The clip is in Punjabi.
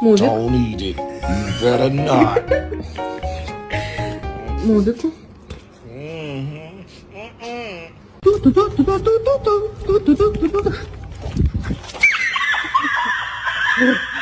मुंह देखो Don't eat it. You better not. मुंह देखो Mm-hmm.